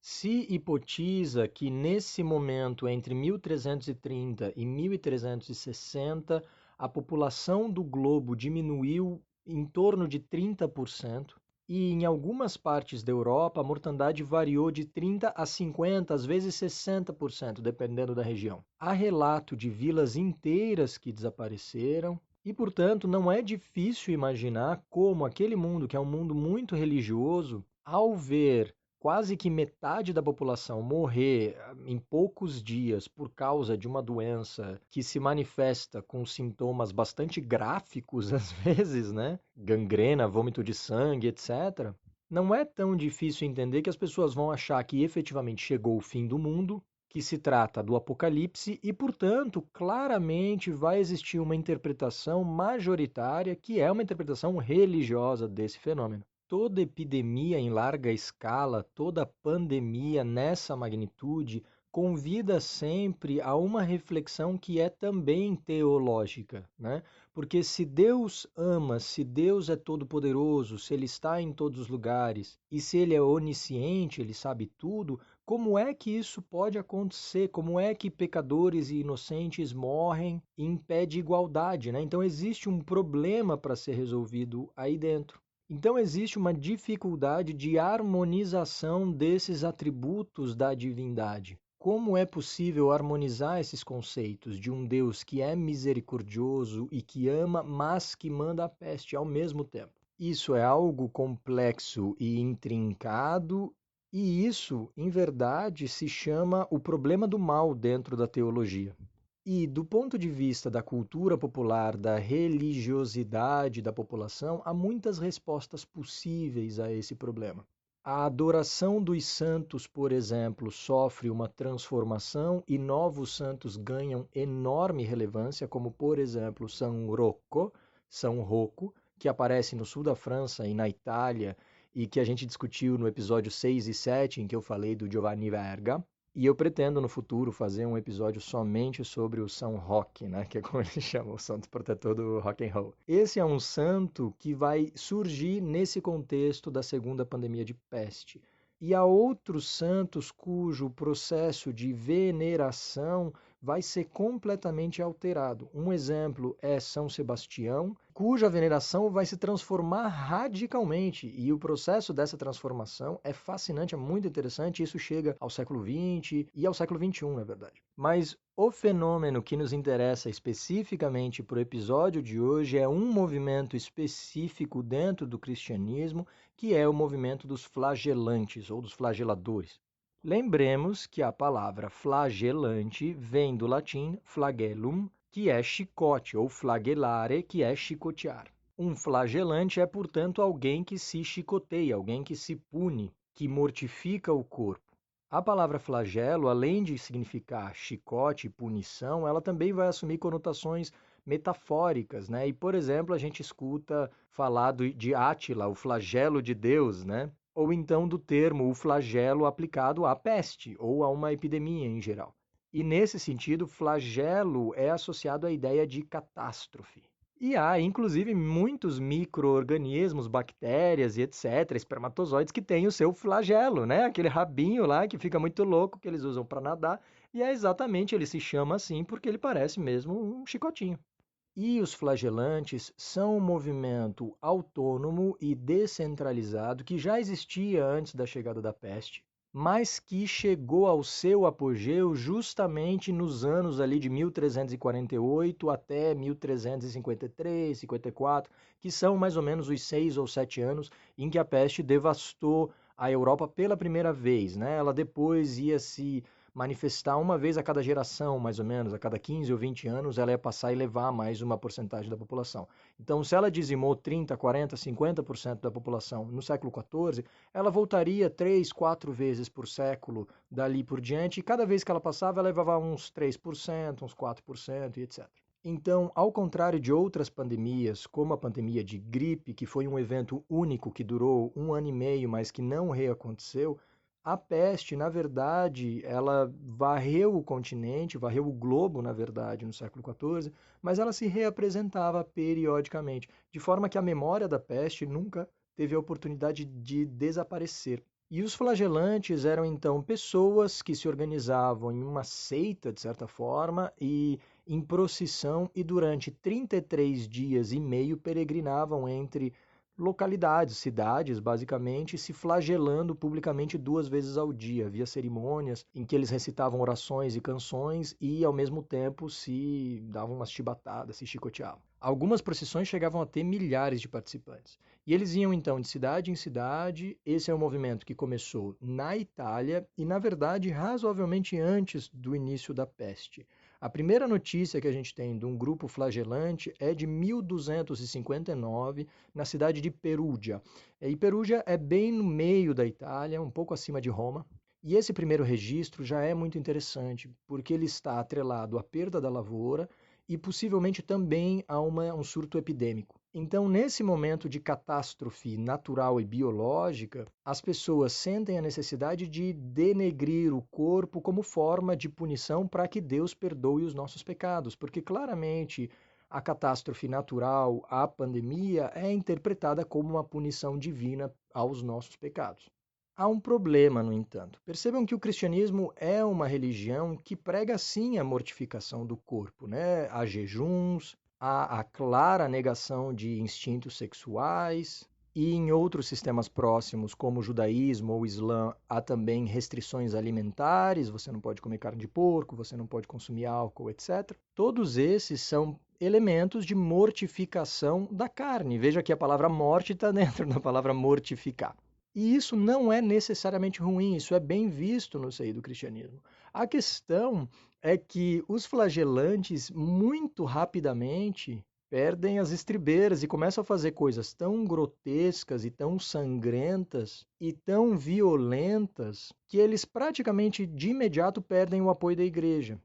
Se hipotiza que nesse momento, entre 1330 e 1360, a população do globo diminuiu em torno de 30%, e em algumas partes da Europa a mortandade variou de 30 a 50, às vezes 60%, dependendo da região. Há relato de vilas inteiras que desapareceram, e, portanto, não é difícil imaginar como aquele mundo, que é um mundo muito religioso, ao ver quase que metade da população morrer em poucos dias por causa de uma doença que se manifesta com sintomas bastante gráficos, às vezes, né? Gangrena, vômito de sangue, etc. Não é tão difícil entender que as pessoas vão achar que efetivamente chegou o fim do mundo, que se trata do apocalipse e, portanto, claramente vai existir uma interpretação majoritária que é uma interpretação religiosa desse fenômeno. Toda epidemia em larga escala, toda pandemia nessa magnitude, convida sempre a uma reflexão que é também teológica, né? Porque se Deus ama, se Deus é todo-poderoso, se Ele está em todos os lugares e se Ele é onisciente, Ele sabe tudo, como é que isso pode acontecer? Como é que pecadores e inocentes morrem em pé de igualdade, né? Então existe um problema para ser resolvido aí dentro. Então existe uma dificuldade de harmonização desses atributos da divindade. Como é possível harmonizar esses conceitos de um Deus que é misericordioso e que ama, mas que manda a peste ao mesmo tempo? Isso é algo complexo e intrincado, e isso, em verdade, se chama o problema do mal dentro da teologia. E, do ponto de vista da cultura popular, da religiosidade da população, há muitas respostas possíveis a esse problema. A adoração dos santos, por exemplo, sofre uma transformação e novos santos ganham enorme relevância, como, por exemplo, São Rocco, que aparece no sul da França e na Itália, e que a gente discutiu no episódio 6 e 7, em que eu falei do Giovanni Verga. E eu pretendo no futuro fazer um episódio somente sobre o São Roque, né, que é como ele chama, o santo protetor do rock and roll. Esse é um santo que vai surgir nesse contexto da segunda pandemia de peste. E há outros santos cujo processo de veneração vai ser completamente alterado. Um exemplo é São Sebastião, cuja veneração vai se transformar radicalmente, e o processo dessa transformação é fascinante, é muito interessante, isso chega ao século XX e ao século XXI, na verdade. Mas o fenômeno que nos interessa especificamente para o episódio de hoje é um movimento específico dentro do cristianismo, que é o movimento dos flagelantes ou dos flageladores. Lembremos que a palavra flagelante vem do latim flagellum, que é chicote, ou flagellare, que é chicotear. Um flagelante é, portanto, alguém que se chicoteia, alguém que se pune, que mortifica o corpo. A palavra flagelo, além de significar chicote e punição, ela também vai assumir conotações metafóricas, né? E, por exemplo, a gente escuta falar de Átila, o flagelo de Deus, né? Ou então do termo o flagelo aplicado à peste ou a uma epidemia em geral. E nesse sentido, flagelo é associado à ideia de catástrofe. E há, inclusive, muitos micro-organismos, bactérias e etc., espermatozoides, que têm o seu flagelo, né? Aquele rabinho lá que fica muito louco, que eles usam para nadar. E é exatamente, ele se chama assim porque ele parece mesmo um chicotinho. E os flagelantes são um movimento autônomo e descentralizado que já existia antes da chegada da peste, mas que chegou ao seu apogeu justamente nos anos ali de 1348 até 1353, 54, que são mais ou menos os 6 ou 7 anos em que a peste devastou a Europa pela primeira vez, né? Ela depois ia se manifestar uma vez a cada geração, mais ou menos, a cada 15 ou 20 anos, ela ia passar e levar mais uma porcentagem da população. Então, se ela dizimou 30, 40, 50% da população no século XIV, ela voltaria 3, 4 vezes por século dali por diante, e cada vez que ela passava, ela levava uns 3%, uns 4% e etc. Então, ao contrário de outras pandemias, como a pandemia de gripe, que foi um evento único que durou 1 ano e meio, mas que não reaconteceu, a peste, na verdade, ela varreu o continente, varreu o globo, na verdade, no século XIV, mas ela se reapresentava periodicamente, de forma que a memória da peste nunca teve a oportunidade de desaparecer. E os flagelantes eram então pessoas que se organizavam em uma seita, de certa forma, e em procissão, e durante 33 dias e meio peregrinavam entre localidades, cidades, basicamente, se flagelando publicamente 2 vezes ao dia. Havia cerimônias em que eles recitavam orações e canções e, ao mesmo tempo, se davam umas chibatadas, se chicoteavam. Algumas procissões chegavam a ter milhares de participantes. E eles iam, então, de cidade em cidade. Esse é um movimento que começou na Itália e, na verdade, razoavelmente antes do início da peste. A primeira notícia que a gente tem de um grupo flagelante é de 1259, na cidade de Perugia. E Perugia é bem no meio da Itália, um pouco acima de Roma. E esse primeiro registro já é muito interessante, porque ele está atrelado à perda da lavoura e possivelmente também a um surto epidêmico. Então, nesse momento de catástrofe natural e biológica, as pessoas sentem a necessidade de denegrir o corpo como forma de punição para que Deus perdoe os nossos pecados, porque claramente a catástrofe natural, a pandemia, é interpretada como uma punição divina aos nossos pecados. Há um problema, no entanto. Percebam que o cristianismo é uma religião que prega sim a mortificação do corpo, né? Há jejuns, há a clara negação de instintos sexuais, e em outros sistemas próximos, como o judaísmo ou o islã, há também restrições alimentares, você não pode comer carne de porco, você não pode consumir álcool, etc. Todos esses são elementos de mortificação da carne. Veja que a palavra morte está dentro da palavra mortificar. E isso não é necessariamente ruim, isso é bem visto no seio do cristianismo. A questão é que os flagelantes, muito rapidamente, perdem as estribeiras e começam a fazer coisas tão grotescas e tão sangrentas e tão violentas que eles praticamente de imediato perdem o apoio da igreja.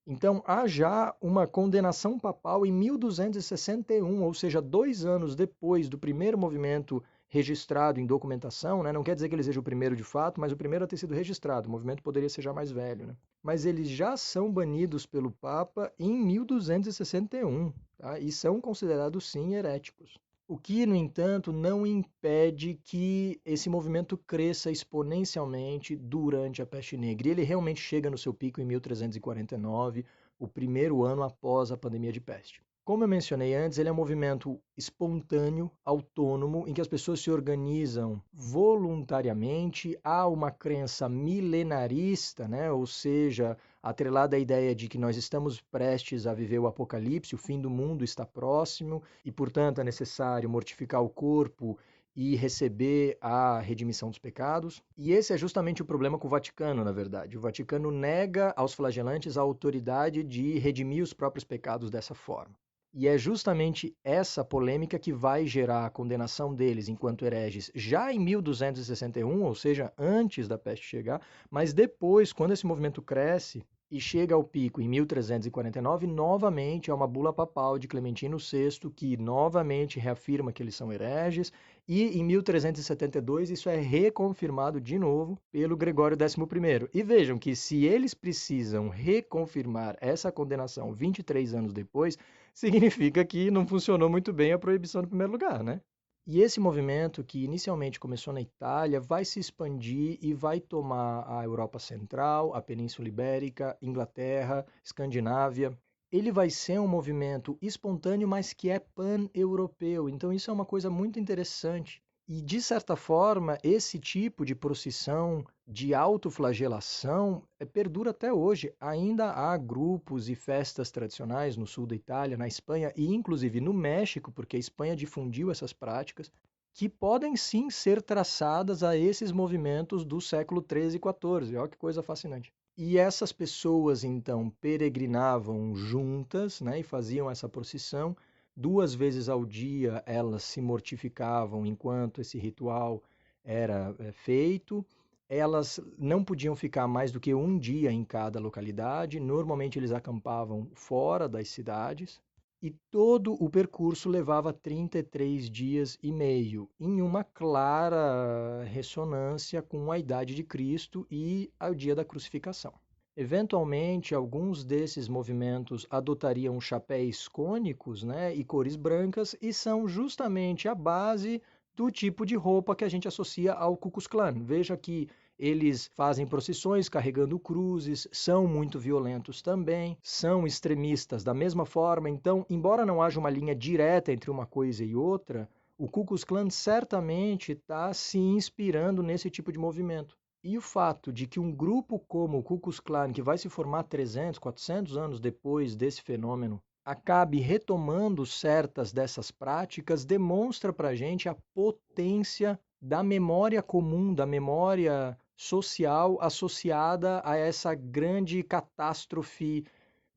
Então há já uma condenação papal em 1261, ou seja, 2 anos depois do primeiro movimento registrado em documentação, né? Não quer dizer que ele seja o primeiro de fato, mas o primeiro a ter sido registrado. O movimento poderia ser já mais velho, né? Mas eles já são banidos pelo Papa em 1261, tá? E são considerados sim heréticos. O que, no entanto, não impede que esse movimento cresça exponencialmente durante a Peste Negra. E ele realmente chega no seu pico em 1349, o primeiro ano após a pandemia de peste. Como eu mencionei antes, ele é um movimento espontâneo, autônomo, em que as pessoas se organizam voluntariamente. Há uma crença milenarista, né? Ou seja, atrelada à ideia de que nós estamos prestes a viver o apocalipse, o fim do mundo está próximo e, portanto, é necessário mortificar o corpo e receber a redimissão dos pecados. E esse é justamente o problema com o Vaticano, na verdade. O Vaticano nega aos flagelantes a autoridade de redimir os próprios pecados dessa forma. E é justamente essa polêmica que vai gerar a condenação deles enquanto hereges já em 1261, ou seja, antes da peste chegar, mas depois, quando esse movimento cresce e chega ao pico em 1349, novamente há uma bula papal de Clementino VI que novamente reafirma que eles são hereges, e em 1372 isso é reconfirmado de novo pelo Gregório XI. E vejam que se eles precisam reconfirmar essa condenação 23 anos depois, significa que não funcionou muito bem a proibição no primeiro lugar, né? E esse movimento, que inicialmente começou na Itália, vai se expandir e vai tomar a Europa Central, a Península Ibérica, Inglaterra, Escandinávia. Ele vai ser um movimento espontâneo, mas que é pan-europeu. Então isso é uma coisa muito interessante. E, de certa forma, esse tipo de procissão, de autoflagelação, perdura até hoje. Ainda há grupos e festas tradicionais no sul da Itália, na Espanha e inclusive no México, porque a Espanha difundiu essas práticas, que podem sim ser traçadas a esses movimentos do século XIII e XIV. Olha que coisa fascinante. E essas pessoas, então, peregrinavam juntas, né, e faziam essa procissão. 2 vezes ao dia elas se mortificavam enquanto esse ritual era feito. Elas não podiam ficar mais do que um dia em cada localidade. Normalmente eles acampavam fora das cidades. E todo o percurso levava 33 dias e meio, em uma clara ressonância com a idade de Cristo e ao dia da crucificação. Eventualmente, alguns desses movimentos adotariam chapéus cônicos, né, e cores brancas, e são justamente a base do tipo de roupa que a gente associa ao Ku Klux Klan. Veja que eles fazem procissões carregando cruzes, são muito violentos também, são extremistas da mesma forma. Então, embora não haja uma linha direta entre uma coisa e outra, o Ku Klux Klan certamente está se inspirando nesse tipo de movimento. E o fato de que um grupo como o Ku Klux Klan, que vai se formar 300, 400 anos depois desse fenômeno, acabe retomando certas dessas práticas, demonstra para a gente a potência da memória comum, da memória social associada a essa grande catástrofe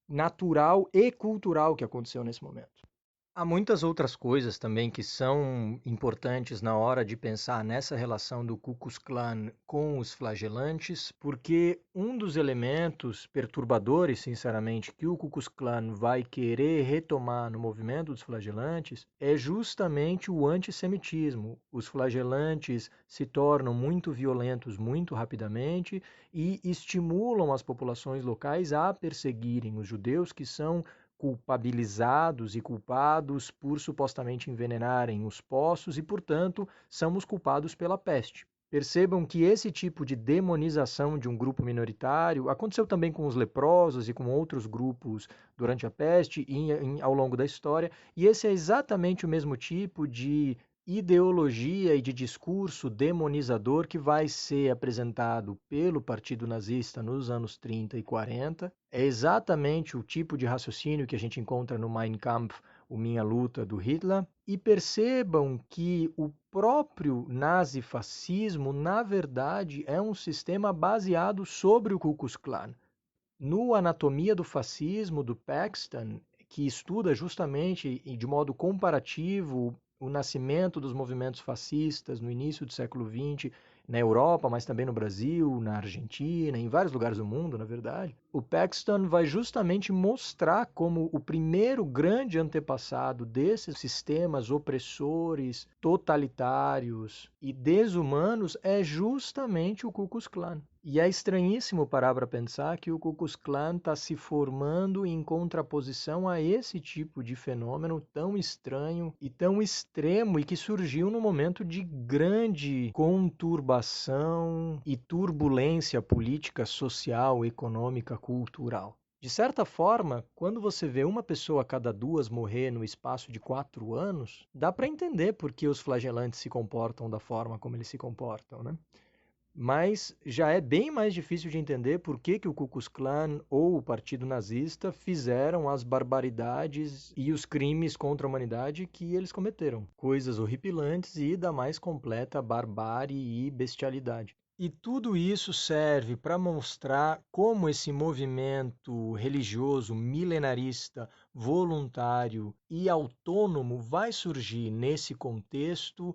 natural e cultural que aconteceu nesse momento. Há muitas outras coisas também que são importantes na hora de pensar nessa relação do Ku Klux Klan com os flagelantes, porque um dos elementos perturbadores, sinceramente, que o Ku Klux Klan vai querer retomar no movimento dos flagelantes é justamente o antissemitismo. Os flagelantes se tornam muito violentos muito rapidamente e estimulam as populações locais a perseguirem os judeus que são culpabilizados e culpados por supostamente envenenarem os poços e, portanto, são os culpados pela peste. Percebam que esse tipo de demonização de um grupo minoritário aconteceu também com os leprosos e com outros grupos durante a peste e ao longo da história, e esse é exatamente o mesmo tipo de ideologia e de discurso demonizador que vai ser apresentado pelo Partido Nazista nos anos 30 e 40. É exatamente o tipo de raciocínio que a gente encontra no Mein Kampf, o Minha Luta, do Hitler. E percebam que o próprio nazifascismo, na verdade, é um sistema baseado sobre o Ku Klux Klan. No Anatomia do Fascismo, do Paxton, que estuda justamente de modo comparativo o nascimento dos movimentos fascistas no início do século XX na Europa, mas também no Brasil, na Argentina, em vários lugares do mundo, na verdade, o Paxton vai justamente mostrar como o primeiro grande antepassado desses sistemas opressores, totalitários e desumanos é justamente o Ku Klux Klan. E é estranhíssimo parar para pensar que o Ku Klux Klan está se formando em contraposição a esse tipo de fenômeno tão estranho e tão extremo e que surgiu num momento de grande conturbação e turbulência política, social, econômica, cultural. De certa forma, quando você vê uma pessoa a cada 2 morrer no espaço de 4 anos, dá para entender por que os flagelantes se comportam da forma como eles se comportam, né? Mas já é bem mais difícil de entender por que o Ku Klux Klan ou o Partido Nazista fizeram as barbaridades e os crimes contra a humanidade que eles cometeram. Coisas horripilantes e da mais completa barbárie e bestialidade. E tudo isso serve para mostrar como esse movimento religioso milenarista, voluntário e autônomo vai surgir nesse contexto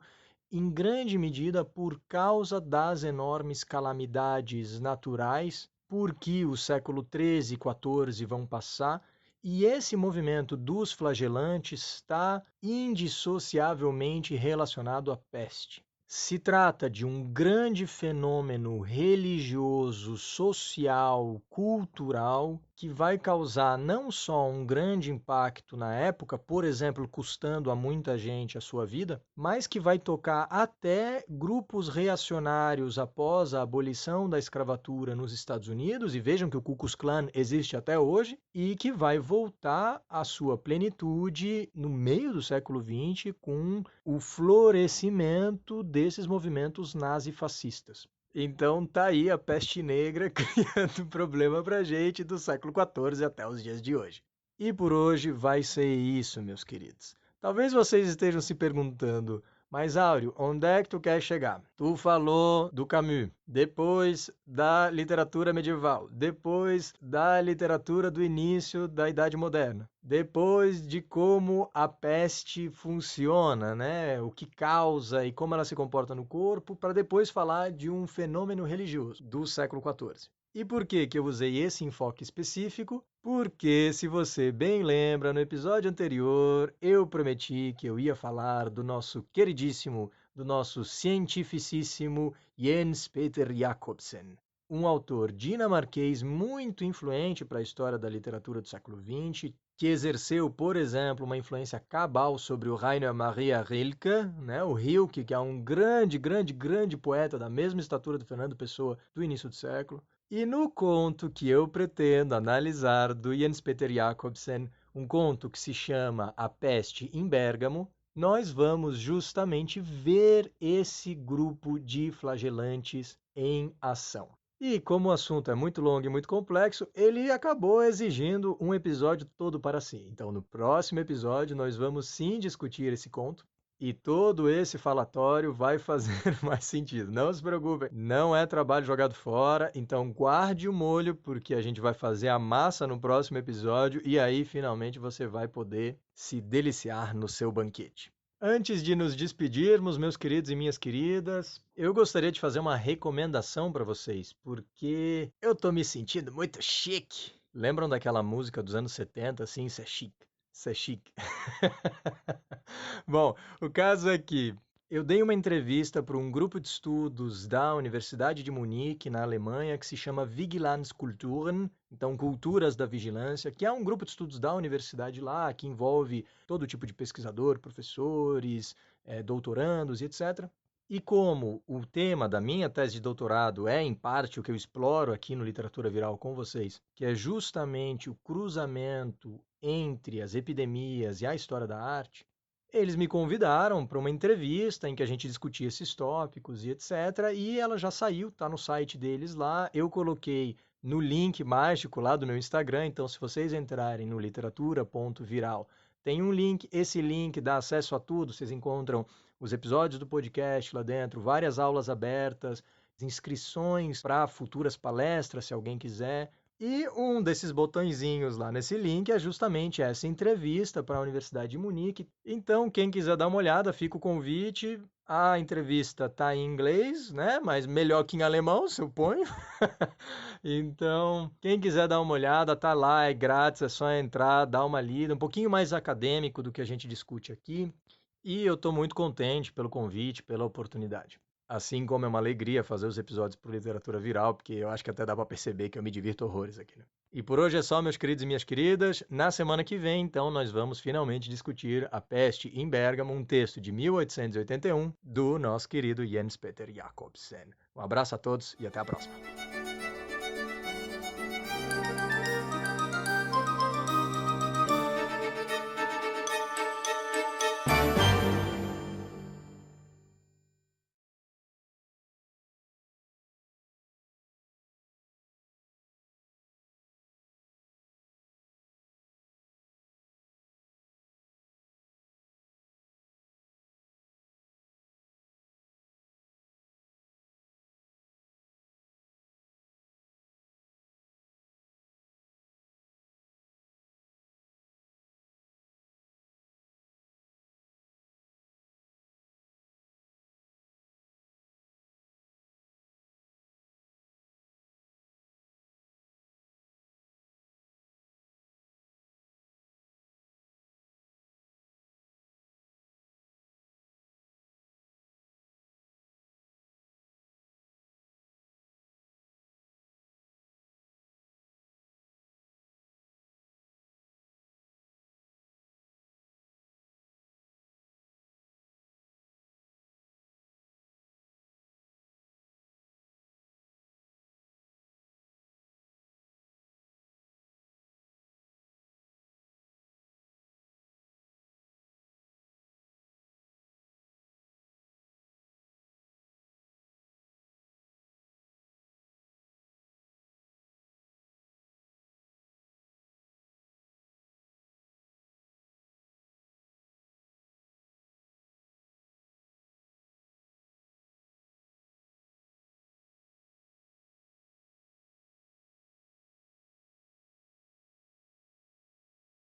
em grande medida por causa das enormes calamidades naturais, porque o século XIII e XIV vão passar, e esse movimento dos flagelantes está indissociavelmente relacionado à peste. Se trata de um grande fenômeno religioso, social, cultural, que vai causar não só um grande impacto na época, por exemplo, custando a muita gente a sua vida, mas que vai tocar até grupos reacionários após a abolição da escravatura nos Estados Unidos, e vejam que o Ku Klux Klan existe até hoje, e que vai voltar à sua plenitude no meio do século XX com o florescimento desses movimentos nazifascistas. Então tá aí a peste negra criando problema pra gente do século XIV até os dias de hoje. E por hoje vai ser isso, meus queridos. Talvez vocês estejam se perguntando, mas Áureo, onde é que tu quer chegar? Tu falou do Camus, depois da literatura medieval, depois da literatura do início da Idade Moderna, depois de como a peste funciona, né? O que causa e como ela se comporta no corpo, para depois falar de um fenômeno religioso do século XIV. E por que eu usei esse enfoque específico? Porque, se você bem lembra, no episódio anterior eu prometi que eu ia falar do nosso queridíssimo, do nosso cientificíssimo Jens Peter Jacobsen, um autor dinamarquês muito influente para a história da literatura do século XX, que exerceu, por exemplo, uma influência cabal sobre o Rainer Maria Rilke, né? O Rilke, que é um grande poeta da mesma estatura do Fernando Pessoa do início do século. E no conto que eu pretendo analisar do Jens Peter Jacobsen, um conto que se chama A Peste em Bérgamo, nós vamos justamente ver esse grupo de flagelantes em ação. E como o assunto é muito longo e muito complexo, ele acabou exigindo um episódio todo para si. Então, no próximo episódio, nós vamos sim discutir esse conto. E todo esse falatório vai fazer mais sentido. Não se preocupe, não é trabalho jogado fora, então guarde o molho, porque a gente vai fazer a massa no próximo episódio e aí finalmente você vai poder se deliciar no seu banquete. Antes de nos despedirmos, meus queridos e minhas queridas, eu gostaria de fazer uma recomendação para vocês, porque eu tô me sentindo muito chique. Lembram daquela música dos anos 70, assim, isso é chique? Isso é chique. Bom, o caso é que eu dei uma entrevista para um grupo de estudos da Universidade de Munique, na Alemanha, que se chama Vigilanzkulturen, então Culturas da Vigilância, que é um grupo de estudos da universidade lá, que envolve todo tipo de pesquisador, professores, doutorandos e etc. E como o tema da minha tese de doutorado é, em parte, o que eu exploro aqui no Literatura Viral com vocês, que é justamente o cruzamento entre as epidemias e a história da arte, eles me convidaram para uma entrevista em que a gente discutia esses tópicos e etc. E ela já saiu, está no site deles lá. Eu coloquei no link mágico lá do meu Instagram, então se vocês entrarem no literatura.viral, tem um link, esse link dá acesso a tudo, vocês encontram os episódios do podcast lá dentro, várias aulas abertas, inscrições para futuras palestras, se alguém quiser. E um desses botõezinhos lá nesse link é justamente essa entrevista para a Universidade de Munique. Então, quem quiser dar uma olhada, fica o convite. A entrevista está em inglês, né? Mas melhor que em alemão, suponho. Então, quem quiser dar uma olhada, tá lá, é grátis, é só entrar, dar uma lida, um pouquinho mais acadêmico do que a gente discute aqui. E eu estou muito contente pelo convite, pela oportunidade. Assim como é uma alegria fazer os episódios por Literatura Viral, porque eu acho que até dá para perceber que eu me divirto horrores aqui, né? E por hoje é só, meus queridos e minhas queridas. Na semana que vem, então, nós vamos finalmente discutir A Peste em Bérgamo, um texto de 1881 do nosso querido Jens Peter Jacobsen. Um abraço a todos e até a próxima.